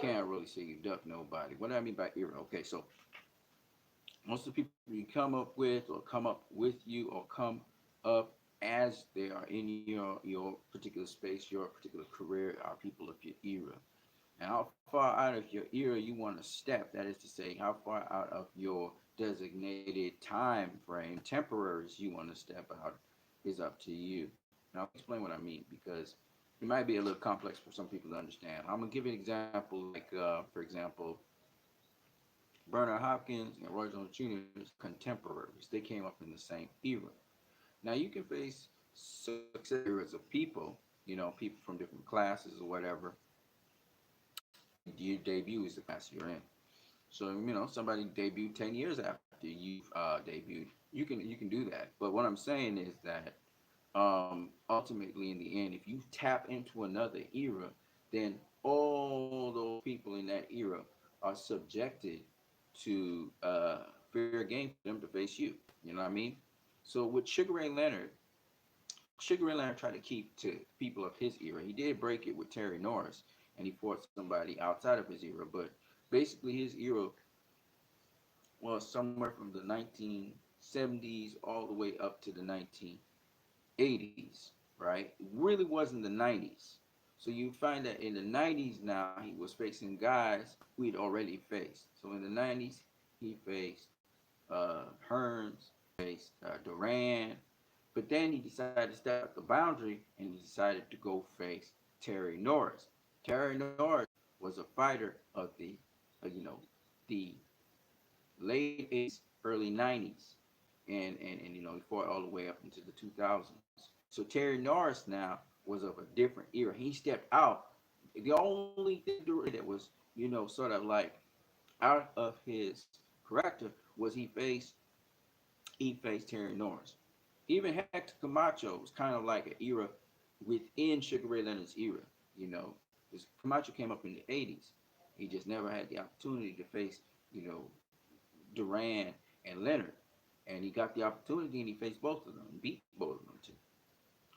can't really say you duck nobody. What do I mean by era? Okay, so most of the people you come up with, or come up with you, or come up as they are in your particular space, your particular career, are people of your era. And how far out of your era you want to step, that is to say, how far out of your designated time frame, temporaries, you want to step out, is up to you. Now, I'll explain what I mean, because it might be a little complex for some people to understand. I'm gonna give you an example, like for example, Bernard Hopkins and Roy Jones Jr.'s contemporaries. They came up in the same era. Now, you can face successive eras of people, people from different classes or whatever. Your debut is the class you're in. So, somebody debuted 10 years after you've debuted. You can do that. But what I'm saying is that ultimately, in the end, if you tap into another era, then all those people in that era are subjected to fair game for them to face you. You know what I mean? So with Sugar Ray Leonard tried to keep to people of his era. He did break it with Terry Norris, and he fought somebody outside of his era. But basically, his era was somewhere from the 1970s all the way up to the 1980s, right? It really wasn't the 90s. So you find that in the 90s now, he was facing guys who he'd already faced. So in the 90s, he faced Hearns, faced Duran, but then he decided to step out the boundary and he decided to go face Terry Norris. Terry Norris was a fighter of the late 80s, early 90s, and he fought all the way up into the 2000s. So Terry Norris now was of a different era. He stepped out. The only thing that was sort of like out of his character was he faced Terry Norris. Even Hector Camacho was kind of like an era within Sugar Ray Leonard's era. You know, because Camacho came up in the 80s. He just never had the opportunity to face, you know, Duran and Leonard. And he got the opportunity and he faced both of them and beat both of them too.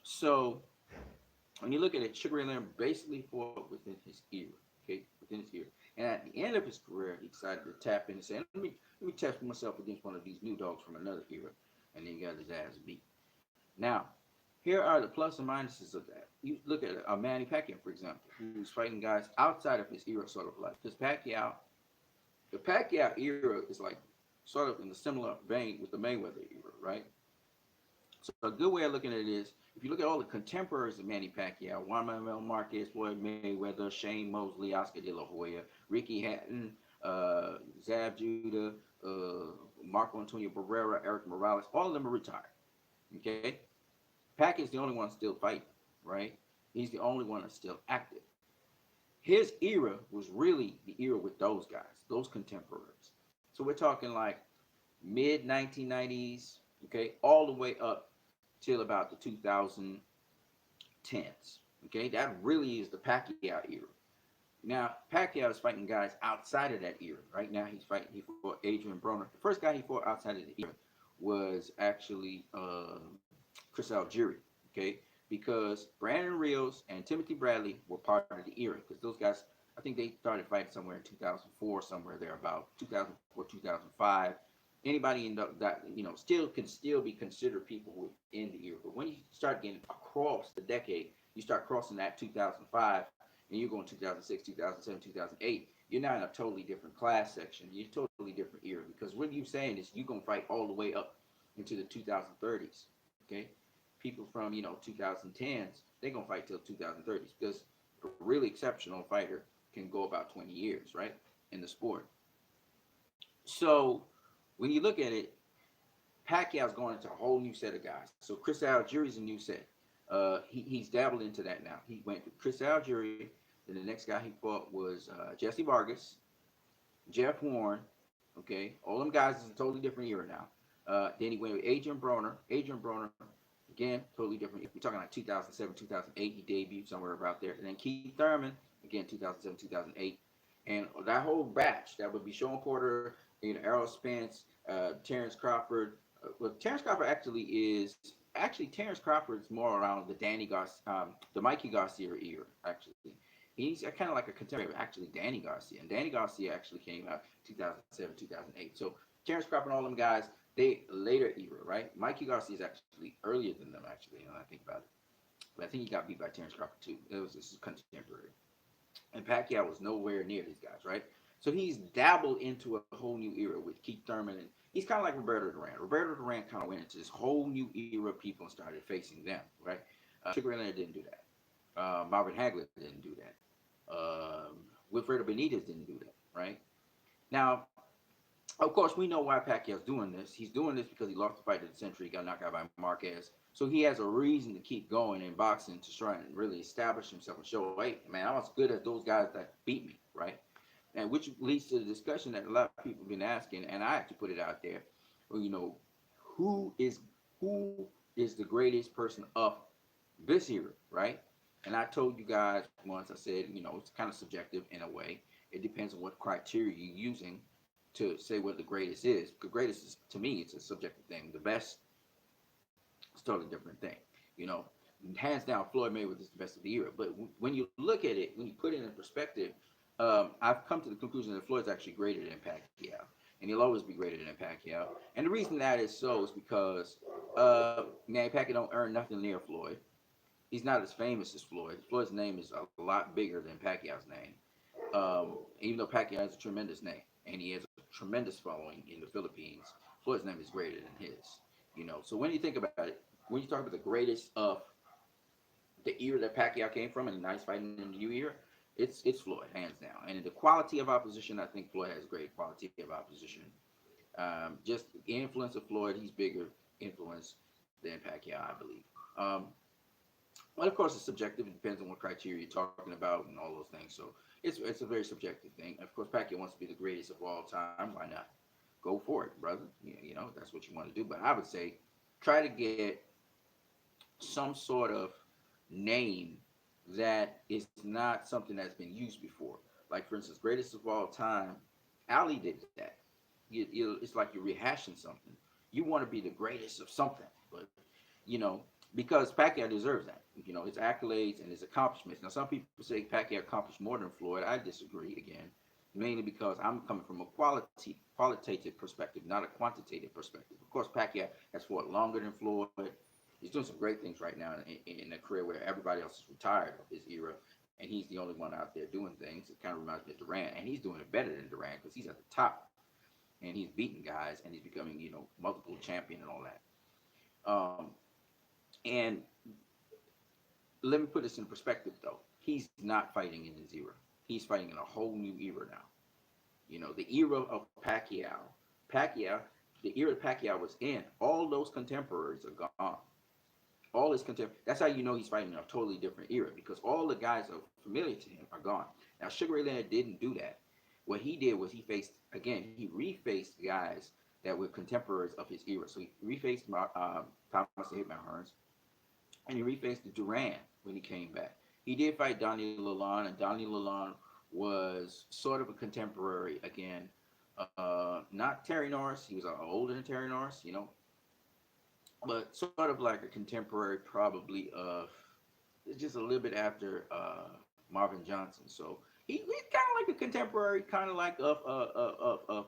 So when you look at it, Sugar Ray Leonard basically fought within his era. Okay, within his era. And at the end of his career, he decided to tap in and say, let me test myself against one of these new dogs from another era. And then he got his ass beat. Now, here are the plus and minuses of that. You look at Manny Pacquiao, for example, who's fighting guys outside of his era, sort of like. Because the Pacquiao era is like sort of in a similar vein with the Mayweather era, right? So a good way of looking at it is, if you look at all the contemporaries of Manny Pacquiao, Juan Manuel Marquez, Floyd Mayweather, Shane Mosley, Oscar De La Hoya, Ricky Hatton, Zav Judah, Marco Antonio Barrera, Eric Morales, all of them are retired. Okay? Pacquiao's the only one still fighting, right? He's the only one that's still active. His era was really the era with those guys, those contemporaries. So we're talking like mid 1990s, okay, all the way up till about the 2010s. Okay, that really is the Pacquiao era. Now, Pacquiao is fighting guys outside of that era. Right now, he fought Adrian Broner. The first guy he fought outside of the era was actually Chris Algieri, okay? Because Brandon Rios and Timothy Bradley were part of the era. Because those guys, I think they started fighting somewhere in 2004, somewhere there about 2004, 2005. Anybody in that still can still be considered people within the era. But when you start getting across the decade, you start crossing that 2005, and you're going 2006, 2007, 2008. You're now in a totally different class section. You're a totally different era because what you're saying is you're gonna fight all the way up into the 2030s. Okay, people from 2010s they're gonna fight till 2030s because a really exceptional fighter can go about 20 years, right, in the sport. So when you look at it, Pacquiao's going into a whole new set of guys. So Chris Algieri's a new set. He's dabbled into that now. He went with Chris Algieri. Then the next guy he fought was Jesse Vargas, Jeff Warren. Okay, all them guys is a totally different era now. Then he went with Adrian Broner. Adrian Broner, again, totally different. We're talking like 2007, 2008. He debuted somewhere about there. And then Keith Thurman, again, 2007, 2008. And that whole batch, that would be Sean Porter, Errol Spence, Terrence Crawford. Well, Terrence Crawford actually Terrence Crawford is more around the the Mikey Garcia era, actually. He's kind of like a contemporary of actually Danny Garcia, and Danny Garcia actually came out 2007, 2008. So Terrence Crawford and all them guys, they later era, right? Mikey Garcia is actually earlier than them, actually. When I think about it, but I think he got beat by Terrence Crawford too. This is contemporary, and Pacquiao was nowhere near these guys, right? So he's dabbled into a whole new era with Keith Thurman, and he's kind of like Roberto Duran. Roberto Duran kind of went into this whole new era of people and started facing them, right? Sugar Ray Leonard didn't do that. Marvin Hagler didn't do that. Wilfredo Benitez didn't do that, right? Now, of course, we know why Pacquiao's doing this. He's doing this because he lost the fight of the century, got knocked out by Marquez. So he has a reason to keep going in boxing to try and really establish himself and show, hey, man, I'm as good as those guys that beat me, right? And which leads to the discussion that a lot of people have been asking, and I actually put it out there. Well, who is who is the greatest person of this era, right? And I told you guys once, I said, it's kind of subjective in a way. It depends on what criteria you're using to say what the greatest is. The greatest is, to me, it's a subjective thing. The best is a totally different thing. You know, Hands down, Floyd Mayweather is the best of the era. But when you look at it, when you put it in perspective, I've come to the conclusion that Floyd's actually greater than Pacquiao, and he'll always be greater than Pacquiao. And the reason that is so is because Manny Pacquiao don't earn nothing near Floyd. He's not as famous as Floyd. Floyd's name is a lot bigger than Pacquiao's name. Even though Pacquiao has a tremendous name and he has a tremendous following in the Philippines, Floyd's name is greater than his. So when you think about it, when you talk about the greatest of the era that Pacquiao came from and the nice fighting in the new era, it's Floyd, hands down. And in the quality of opposition, I think Floyd has great quality of opposition. Just the influence of Floyd, he's bigger influence than Pacquiao, I believe. But of course, it's subjective. It depends on what criteria you're talking about and all those things. So it's a very subjective thing. Of course, Pacquiao wants to be the greatest of all time. Why not? Go for it, brother. That's what you want to do. But I would say try to get some sort of name that is not something that's been used before. Like, for instance, greatest of all time, Ali did that. It's like you're rehashing something. You want to be the greatest of something, but you know, because Pacquiao deserves that. His accolades and his accomplishments. Now, some people say Pacquiao accomplished more than Floyd. I disagree again, mainly because I'm coming from a qualitative perspective, not a quantitative perspective. Of course, Pacquiao has fought longer than Floyd. He's doing some great things right now in a career where everybody else is retired of his era, and he's the only one out there doing things. It kind of reminds me of Duran, and he's doing it better than Duran because he's at the top, and he's beating guys, and he's becoming, multiple champion and all that. And let me put this in perspective, though. He's not fighting in his era. He's fighting in a whole new era now. The era of Pacquiao, the era Pacquiao was in, all those contemporaries are gone. All his contemporaries. That's how you know he's fighting in a totally different era, because all the guys that are familiar to him are gone. Now, Sugar Ray Leonard didn't do that. What he did was he refaced guys that were contemporaries of his era. So he refaced Thomas the Hitman Hearns, and he refaced Duran when he came back. He did fight Donnie Lalonde, and Donnie Lalonde was sort of a contemporary again. Not Terry Norris. He was older than Terry Norris, but sort of like a contemporary, probably of just a little bit after Marvin Johnson. So he's kind of like a contemporary, kind of like of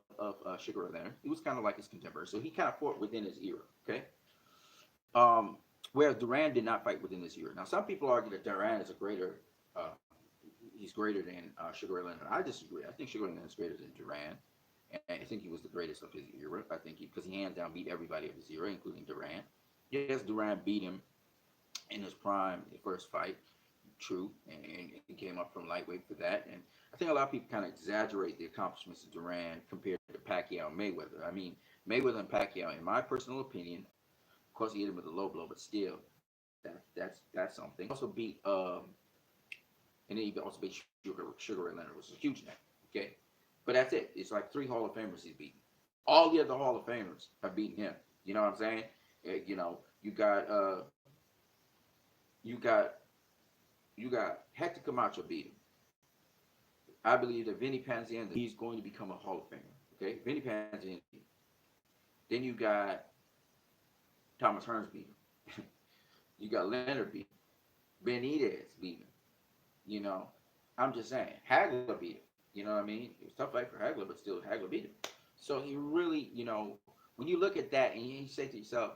Sugar Ray Leonard. He was kind of like his contemporary. So he kind of fought within his era. Okay. Whereas Duran did not fight within this era. Now, some people argue that Duran is he's greater than Sugar Ray Leonard. I disagree. I think Sugar Ray Leonard is greater than Duran. And I think he was the greatest of his era. I think because he hands down beat everybody of his era, including Duran. Yes, Duran beat him in his prime, the first fight. True. And he came up from lightweight for that. And I think a lot of people kind of exaggerate the accomplishments of Duran compared to Pacquiao and Mayweather. I mean, Mayweather and Pacquiao, in my personal opinion, of course, he hit him with a low blow, but still, that's something. Also beat, and then he also beat Sugar Ray Leonard, which was a huge name. Okay, but that's it. It's like 3 Hall of Famers he's beaten. All the other Hall of Famers have beaten him. You know what I'm saying? You got Hector Camacho beat him. I believe that Vinny Panzienza, he's going to become a Hall of Famer. Okay, Vinny Panzienza. Then you got Thomas Hearns beat him. You got Leonard beat him. Benitez beat him. I'm just saying, Hagler beat him. You know what I mean? It was a tough fight for Hagler, but still, Hagler beat him. So he really, when you look at that and you say to yourself,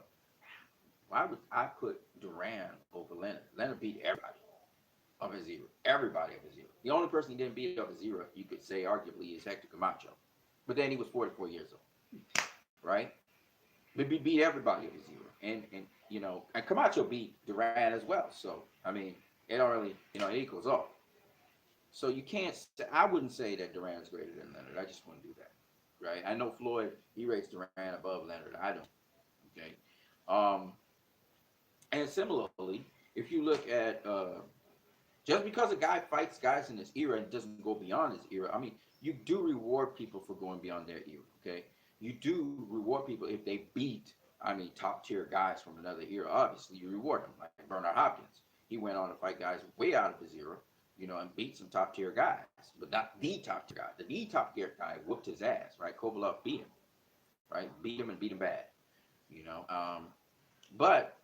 why would I put Duran over Leonard? Leonard beat everybody of his era. Everybody of his era. The only person he didn't beat of his era, you could say, arguably, is Hector Camacho. But then he was 44 years old, right? But he beat everybody of his era. And Camacho beat Duran as well. So, I mean, it don't really, it equals off. So you can't. I wouldn't say that Duran is greater than Leonard. I just wouldn't do that, right? I know Floyd. He rates Duran above Leonard. I don't. Okay. Um, and similarly, if you look at just because a guy fights guys in his era and doesn't go beyond his era, I mean, you do reward people for going beyond their era. Okay. You do reward people if they beat. I mean, top tier guys from another era. Obviously, you reward them, like Bernard Hopkins. He went on to fight guys way out of his era, and beat some top tier guys, but not the top tier guy. The top tier guy whooped his ass, right? Kovalov beat him, right? Beat him and beat him bad, you know. But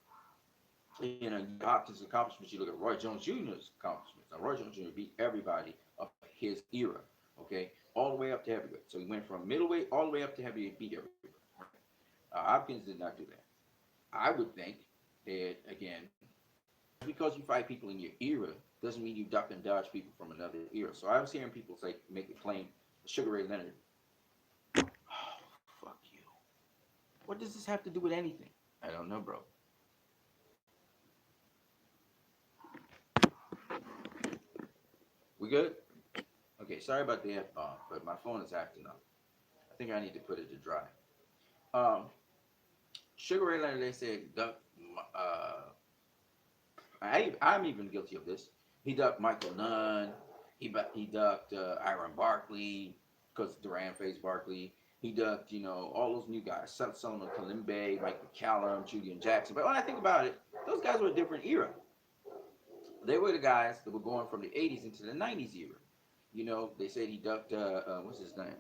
Hopkins' accomplishments. You look at Roy Jones Jr.'s accomplishments. Now, Roy Jones Jr. beat everybody of his era, okay, all the way up to heavyweight. So he went from middleweight all the way up to heavyweight, beat everybody. Right? Hopkins did not do that. I would think that again, because you fight people in your era doesn't mean you duck and dodge people from another era. So I was hearing people say, make a claim, Sugar Ray Leonard. Oh, fuck you. What does this have to do with anything? I don't know, bro. We good? Okay, sorry about the F-bomb, but my phone is acting up. I think I need to put it to dry. Um, Sugar Ray Leonard, they said, duck. Uh, I'm even guilty of this. He ducked Michael Nunn. He ducked Iron Barkley because Duran faced Barkley. He ducked, all those new guys, Solomon Kalimbe, Mike McCallum, Julian Jackson. But when I think about it, those guys were a different era. They were the guys that were going from the 80s into the 90s era. They said he ducked, what's his name?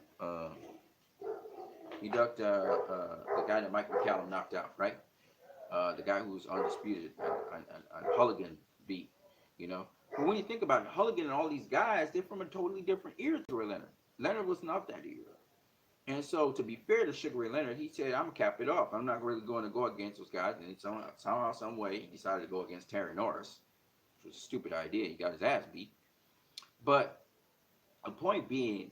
He ducked the guy that Mike McCallum knocked out, right? The guy who was undisputed on Hulligan beat, But when you think about it, Hulligan and all these guys, they're from a totally different era to Leonard. Leonard was not that era. And so, to be fair to Sugar Ray Leonard, he said, I'm going to cap it off. I'm not really going to go against those guys. And somehow, some way, he decided to go against Terry Norris, which was a stupid idea. He got his ass beat. But the point being,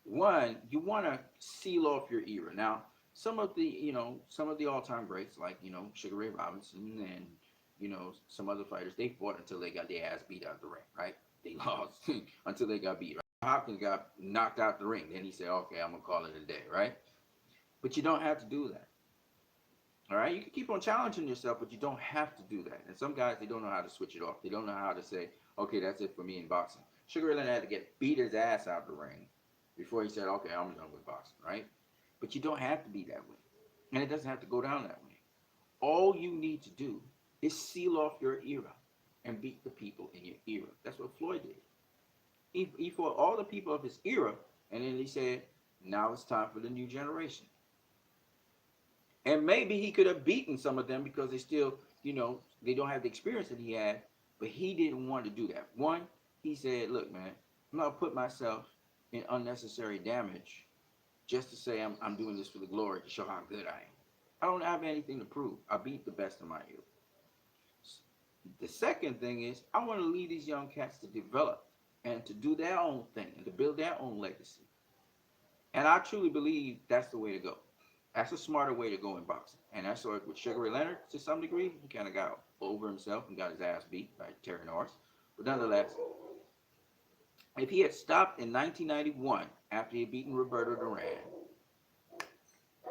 one, you want to seal off your era. Now, some of the all-time greats, like, Sugar Ray Robinson and, some other fighters, they fought until they got their ass beat out of the ring, right? They lost until they got beat. Right? Hopkins got knocked out the ring. Then he said, okay, I'm going to call it a day, right? But you don't have to do that. All right? You can keep on challenging yourself, but you don't have to do that. And some guys, they don't know how to switch it off. They don't know how to say, okay, that's it for me in boxing. Sugar Ray Leonard had to get beat his ass out of the ring before he said, okay, I'm done with boxing, right? But you don't have to be that way. And it doesn't have to go down that way. All you need to do is seal off your era and beat the people in your era. That's what Floyd did. He fought all the people of his era, and then he said, now it's time for the new generation. And maybe he could have beaten some of them because they still, they don't have the experience that he had, but he didn't want to do that. One, he said, look, man, I'm not going to put myself in unnecessary damage just to say I'm doing this for the glory to show how good I am. I don't have anything to prove. I beat the best of my era. The second thing is I want to lead these young cats to develop and to do their own thing and to build their own legacy. And I truly believe that's the way to go. That's a smarter way to go in boxing. And that's what with Sugar Ray Leonard, to some degree, he kind of got over himself and got his ass beat by Terry Norris. But nonetheless, if he had stopped in 1991 after he had beaten Roberto Duran,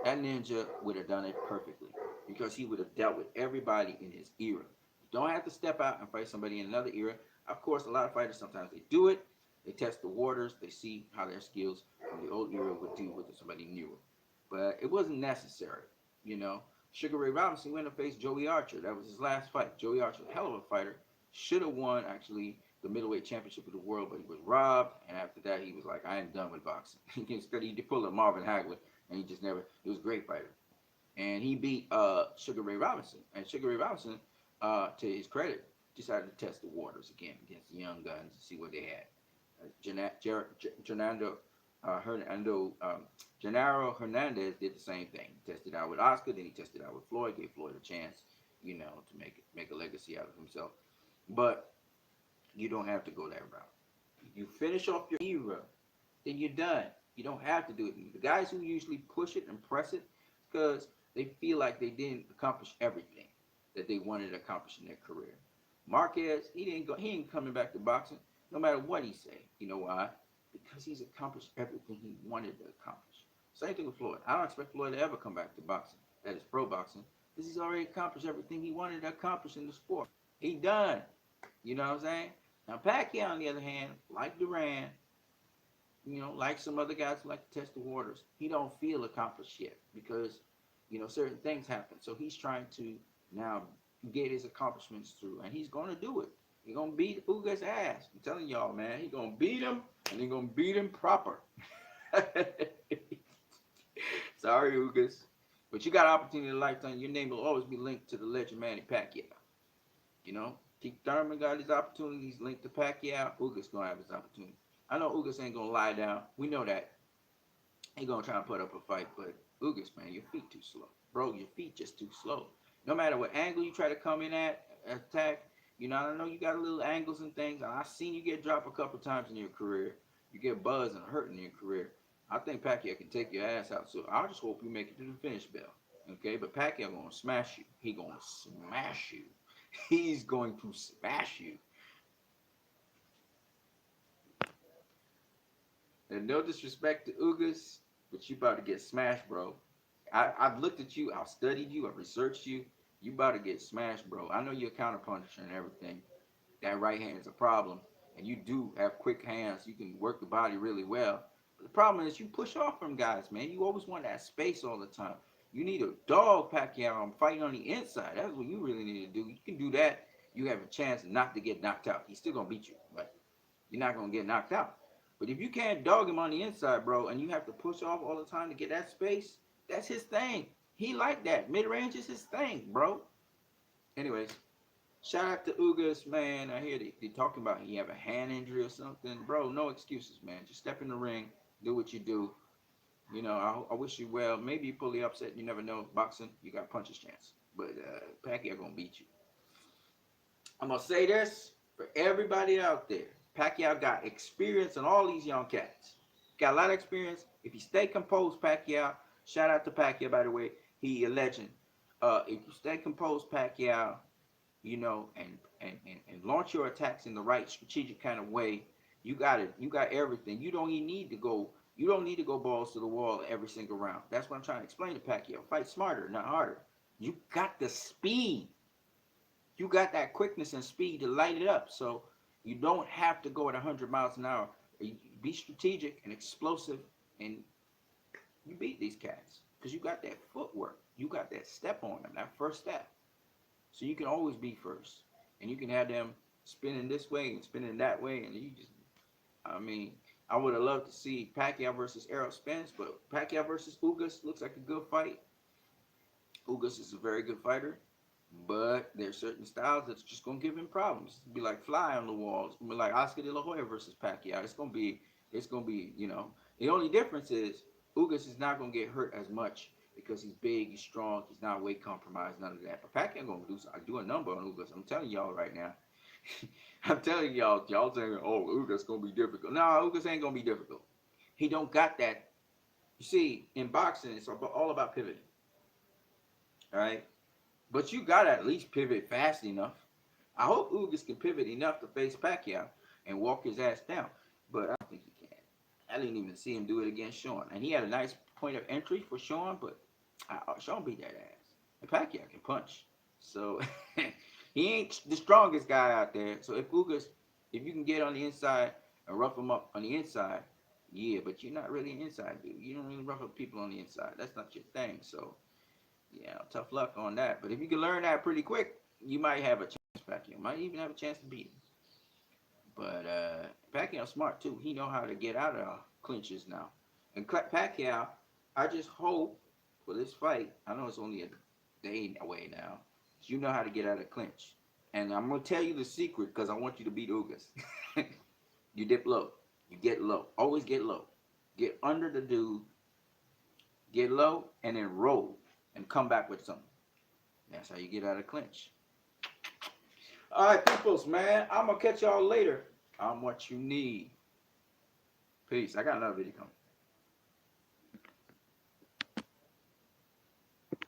that ninja would have done it perfectly because he would have dealt with everybody in his era. You don't have to step out and fight somebody in another era. Of course, a lot of fighters, sometimes they do it. They test the waters. They see how their skills from the old era would do with somebody newer. But it wasn't necessary, Sugar Ray Robinson went to face Joey Archer. That was his last fight. Joey Archer, a hell of a fighter, should have won, actually, the middleweight championship of the world, but he was robbed. And after that, he was like, I am done with boxing. He did pull a Marvin Hagler, and he just never, he was a great fighter. And he beat Sugar Ray Robinson. And Sugar Ray Robinson, to his credit, decided to test the waters again against the young guns to see what they had. Gennaro Hernando, Gennaro Hernandez did the same thing. He tested out with Oscar, then he tested out with Floyd, gave Floyd a chance, to make a legacy out of himself. But you don't have to go that route. You finish off your era, then you're done. You don't have to do it. The guys who usually push it and press it because they feel like they didn't accomplish everything that they wanted to accomplish in their career. Marquez, he didn't go. He ain't coming back to boxing, no matter what he say. You know why? Because he's accomplished everything he wanted to accomplish. Same thing with Floyd. I don't expect Floyd to ever come back to boxing. That is pro boxing, because he's already accomplished everything he wanted to accomplish in the sport. He done. You know what I'm saying? Now Pacquiao, on the other hand, like Duran, like some other guys who like to test the waters, he don't feel accomplished yet because, certain things happen. So he's trying to now get his accomplishments through, and he's gonna do it. He's gonna beat Uga's ass. I'm telling y'all, man, he's gonna beat him, and he's gonna beat him proper. Sorry, Ugas, but you got an opportunity in a lifetime. Your name will always be linked to the legend Manny Pacquiao. Keith Thurman got his opportunities linked to Pacquiao. Ugas gonna have his opportunity. I know Ugas ain't gonna lie down. We know that. He gonna try and put up a fight, but Ugas, man, your feet too slow. Bro, your feet just too slow. No matter what angle you try to come in at, attack, I know you got little angles and things. I've seen you get dropped a couple times in your career. You get buzzed and hurt in your career. I think Pacquiao can take your ass out. So I just hope you make it to the finish bell. Okay? But Pacquiao gonna smash you. He gonna smash you. He's going to smash you. And no disrespect to Ugas, but you about to get smashed, bro. I've looked at you, I've studied you, I've researched you. You about to get smashed, bro. I know you're a counterpuncher and everything. That right hand is a problem. And you do have quick hands. You can work the body really well. But the problem is you push off from guys, man. You always want that space all the time. You need a dog Pacquiao fighting on the inside. That's what you really need to do. You can do that. You have a chance not to get knocked out. He's still going to beat you, but you're not going to get knocked out. But if you can't dog him on the inside, bro, and you have to push off all the time to get that space, that's his thing. He like that. Mid-range is his thing, bro. Anyways, shout out to Ugas, man. I hear they talking about he have a hand injury or something. Bro, no excuses, man. Just step in the ring, do what you do. I wish you well. Maybe you pull the upset. You never know. Boxing, you got puncher's chance. But Pacquiao gonna beat you. I'm gonna say this for everybody out there. Pacquiao got experience on all these young cats. Got a lot of experience. If you stay composed, Pacquiao. Shout out to Pacquiao, by the way. He a legend. If you stay composed, Pacquiao, and launch your attacks in the right strategic kind of way, you got it. You got everything. You don't even need to go. You don't need to go balls to the wall every single round. That's what I'm trying to explain to Pacquiao. Fight smarter, not harder. You got the speed. You got that quickness and speed to light it up. So you don't have to go at 100 miles an hour. Be strategic and explosive, and you beat these cats because you got that footwork. You got that step on them, that first step. So you can always be first, and you can have them spinning this way and spinning that way, and I would have loved to see Pacquiao versus Era spins, but Pacquiao versus Ugas looks like a good fight. Ugas is a very good fighter, but there's certain styles that's just gonna give him problems. It'll be like fly on the walls. It'll be like Oscar De La Hoya versus Pacquiao. It's gonna be. The only difference is Ugas is not gonna get hurt as much because he's big, he's strong, he's not weight compromised, none of that. But Pacquiao gonna do a number on Ugas. I'm telling y'all right now. I'm telling y'all saying, oh, Ugas gonna be difficult. No, Ugas ain't gonna be difficult. He don't got that. You see, in boxing, it's all about pivoting. All right? But you gotta at least pivot fast enough. I hope Ugas can pivot enough to face Pacquiao and walk his ass down. But I don't think he can. I didn't even see him do it against Sean. And he had a nice point of entry for Sean, but Sean beat that ass. And Pacquiao can punch. So he ain't the strongest guy out there. So if you can get on the inside and rough him up on the inside, yeah, but you're not really an inside dude. You don't really rough up people on the inside. That's not your thing. So yeah, tough luck on that. But if you can learn that pretty quick, you might have a chance. Pacquiao might even have a chance to beat him. But Pacquiao's smart too. He know how to get out of clinches now. And Pacquiao, I just hope for this fight, I know it's only a day away now, you know how to get out of clinch. And I'm going to tell you the secret because I want you to beat Ugas. You dip low. You get low. Always get low. Get under the dude, get low, and then roll and come back with something. That's how you get out of clinch. All right, peoples, man. I'm going to catch y'all later on what you need. Peace. I got another video coming.